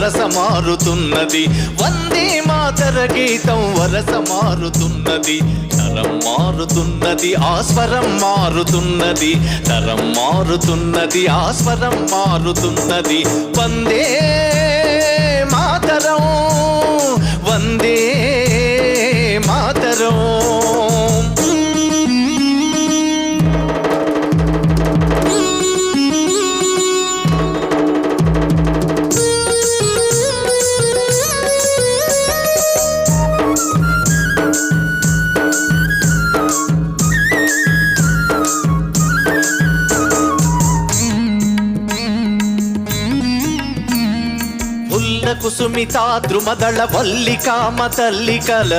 వరస మారుతున్నది. వందే మాతర గీతం వరస మారుతున్నది. తరం మారుతున్నది, ఆ స్వరం మారుతున్నది. తరం మారుతున్నది, ఆ స్వరం మారుతున్నది. వందే మాతరం, వందే మాతరం. కుసుమితా ద్రుమదళ వల్లికామ తల్లికల